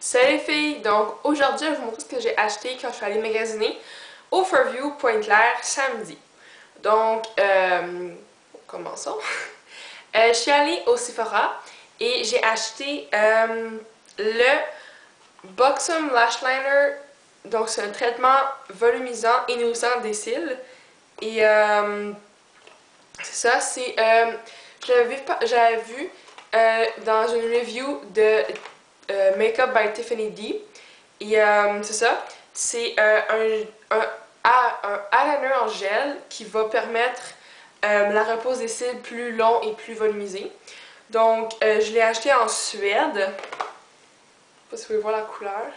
Salut les filles! Donc aujourd'hui, je vais vous montrer ce que j'ai acheté quand je suis allée magasiner au Fairview Pointe-Claire samedi. Donc, commençons. Je suis allée au Sephora et j'ai acheté le Buxom Lash Liner. Donc c'est un traitement volumisant et nourrissant des cils. Et c'est ça, j'avais vu dans une review de Makeup by Tiffany D. Et c'est ça, c'est un eyeliner en gel qui va permettre la repose des cils plus long et plus volumisé. Donc, je l'ai acheté en Suède. Je sais pas si vous pouvez voir la couleur.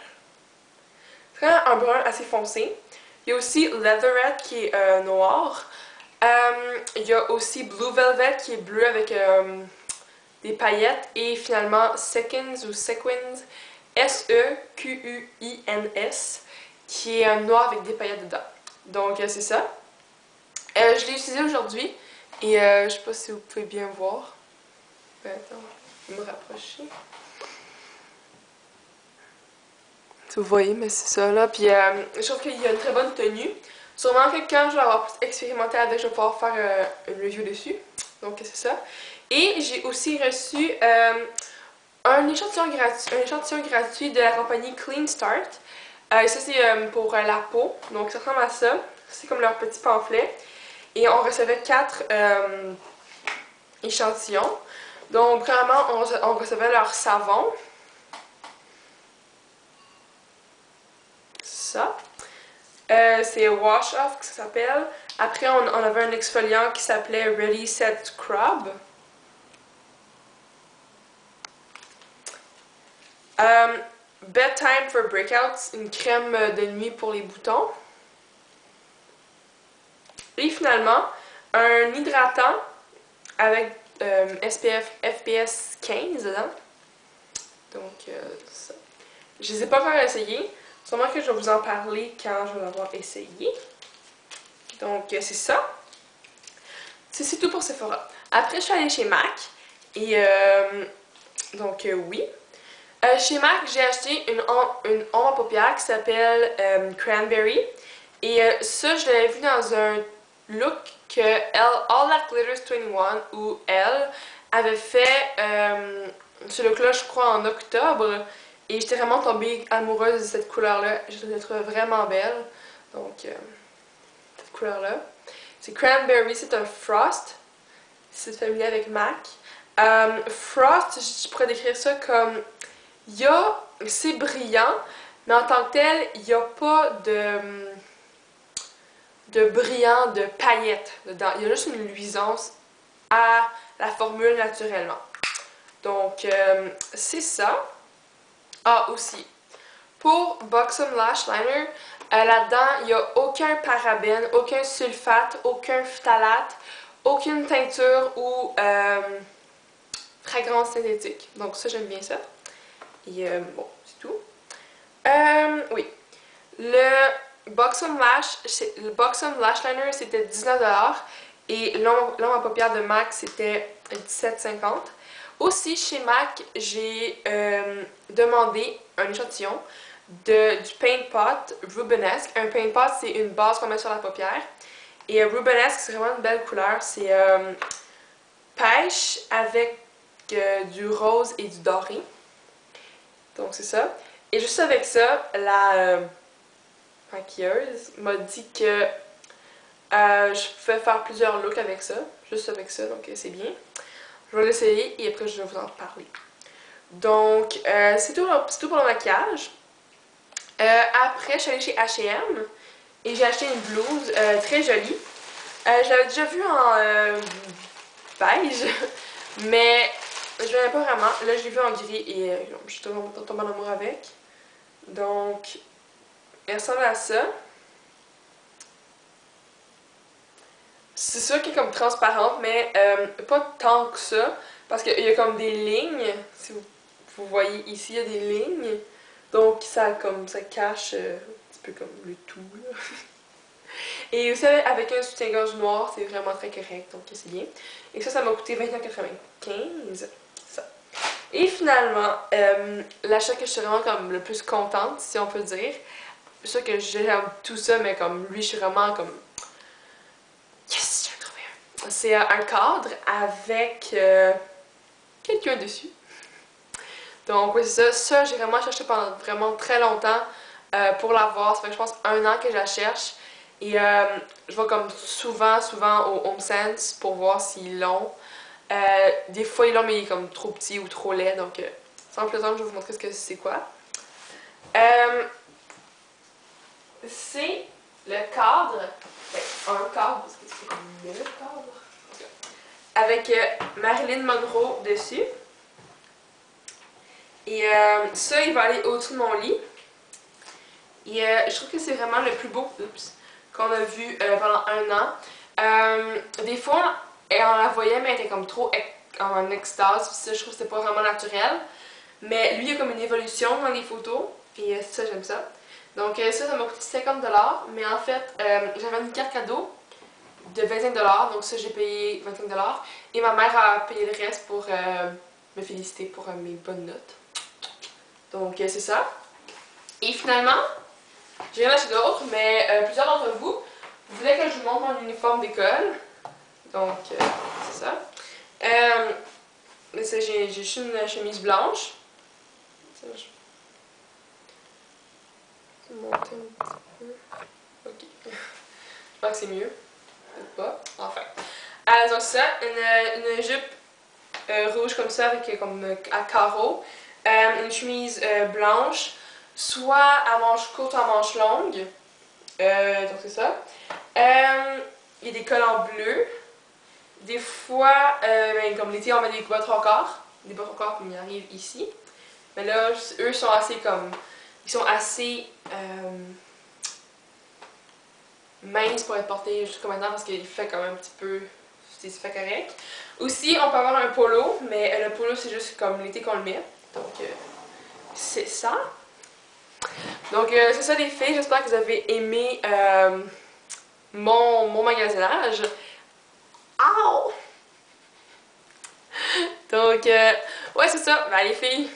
C'est quand même un brun assez foncé. Il y a aussi Leatherette qui est noir. Il y a aussi Blue Velvet qui est bleu avec des paillettes. Et finalement, Sequins ou Sequins, S-E-Q-U-I-N-S, qui est noir avec des paillettes dedans. Donc, c'est ça. Je l'ai utilisé aujourd'hui et je sais pas si vous pouvez bien voir. Attends, je vais me rapprocher. Si vous voyez, mais c'est ça là. Puis je trouve qu'il y a une très bonne tenue. Sûrement que quand je vais avoir expérimenté avec, je vais pouvoir faire une review dessus. Donc c'est ça. Et j'ai aussi reçu un échantillon gratuit de la compagnie Clean Start. Et ça c'est pour la peau. Donc ça ressemble à ça. C'est comme leur petit pamphlet. Et on recevait 4 échantillons. Donc premièrement, on recevait leur savon. Ça. C'est Wash Off que ça s'appelle. Après, on avait un exfoliant qui s'appelait Ready Set Scrub. Bedtime for Breakouts, une crème de nuit pour les boutons. Et finalement, un hydratant avec SPF FPS 15 dedans. Donc, ça. Je les ai pas encore essayés. Sûrement que je vais vous en parler quand je vais l'avoir essayé. Donc, c'est ça. C'est tout pour Sephora. Après, je suis allée chez MAC. Et, oui. Chez MAC, j'ai acheté une ombre à paupières qui s'appelle Cranberry. Et ça, je l'avais vu dans un look que All That Glitters 21, où elle avait fait ce look-là, je crois, en octobre. Et j'étais vraiment tombée amoureuse de cette couleur-là. Je la trouve vraiment belle. Donc, cette couleur-là. C'est Cranberry, c'est un Frost. Si c'est familier avec MAC. Frost, je pourrais décrire ça comme... c'est brillant, mais en tant que tel, il n'y a pas de brillant, de paillettes dedans. Il y a juste une luisance à la formule naturellement. Donc, c'est ça. Ah, aussi, pour Buxom Lash Liner, là-dedans, il n'y a aucun parabène, aucun sulfate, aucun phtalate, aucune teinture ou fragrance synthétique. Donc ça, j'aime bien ça. Et bon, c'est tout. Oui. Le Buxom Lash Liner, c'était 19$ et l'ombre à paupières de MAC, c'était 17,50$. Aussi, chez MAC, j'ai demandé un échantillon du Paint Pot Rubenesque. Un Paint Pot, c'est une base qu'on met sur la paupière. Et Rubenesque, c'est vraiment une belle couleur. C'est pêche avec du rose et du doré. Donc, c'est ça. Et juste avec ça, la maquilleuse m'a dit que je pouvais faire plusieurs looks avec ça. Juste avec ça, donc c'est bien. Je vais l'essayer et après je vais vous en parler. Donc, c'est tout pour le maquillage. Après, je suis allée chez H&M et j'ai acheté une blouse très jolie. Je l'avais déjà vue en beige, mais je l'aimais pas vraiment. Là, je l'ai vue en gris et je suis tombée en amour avec. Donc, elle ressemble à ça. C'est sûr qu'elle est comme transparente, mais pas tant que ça. Parce qu'il y a comme des lignes. Si vous voyez ici, il y a des lignes. Donc ça cache un petit peu comme le tout. Là. Et aussi avec un soutien-gorge noir, c'est vraiment très correct. Donc c'est bien. Et ça m'a coûté 29,95$. Ça. Et finalement, l'achat que je suis vraiment comme le plus contente, si on peut dire. C'est sûr que j'aime tout ça, mais comme lui, je suis vraiment comme yes, j'ai trouvé un. C'est un cadre avec quelqu'un dessus. Donc oui, c'est ça. Ça, j'ai vraiment cherché pendant vraiment très longtemps pour l'avoir. Ça fait que je pense 1 an que je la cherche. Et je vais comme souvent au Home Sense pour voir s'ils l'ont. Des fois, ils l'ont, mais il est comme trop petit ou trop laid. Donc, sans plus attendre, je vais vous montrer ce que c'est quoi. C'est le cadre. Ben, un cadre, parce que c'est comme le cadre. Avec Marilyn Monroe dessus. Et ça, il va aller au-dessus de mon lit. Et je trouve que c'est vraiment le plus beau qu'on a vu pendant 1 an. Des fois, on la voyait, mais elle était comme trop en extase. Puis ça, je trouve que c'était pas vraiment naturel. Mais lui, il y a comme une évolution dans les photos. Et ça, j'aime ça. Donc ça m'a coûté 50$. Mais en fait, j'avais une carte cadeau de 25$. Donc ça, j'ai payé 25$. Et ma mère a payé le reste pour me féliciter pour mes bonnes notes. Donc c'est ça. Et finalement, j'ai rien acheté d'autre, mais plusieurs d'entre vous voulaient que je vous montre mon uniforme d'école. Donc c'est ça. J'ai juste une chemise blanche. Ça, je vais monter un petit peu. Ok. Je crois que c'est mieux. Peut-être pas. Enfin. Donc c'est ça. Une jupe rouge comme ça, avec comme à carreaux. Une chemise blanche, soit à manches courtes ou à manches longues. Donc c'est ça. Il y a des collants bleus. Des fois, ben, comme l'été, on met des bottes 3/4. Des bottes 3/4 comme il arrive ici. Mais là, eux sont assez comme. Ils sont assez minces pour être portés jusqu'à maintenant parce qu'il fait quand même un petit peu. C'est fait correct. Aussi, on peut avoir un polo, mais le polo c'est juste comme l'été qu'on le met. Donc, c'est ça. Donc, c'est ça les filles. J'espère que vous avez aimé mon magasinage. Ow! Donc, ouais, c'est ça. Ben, les filles,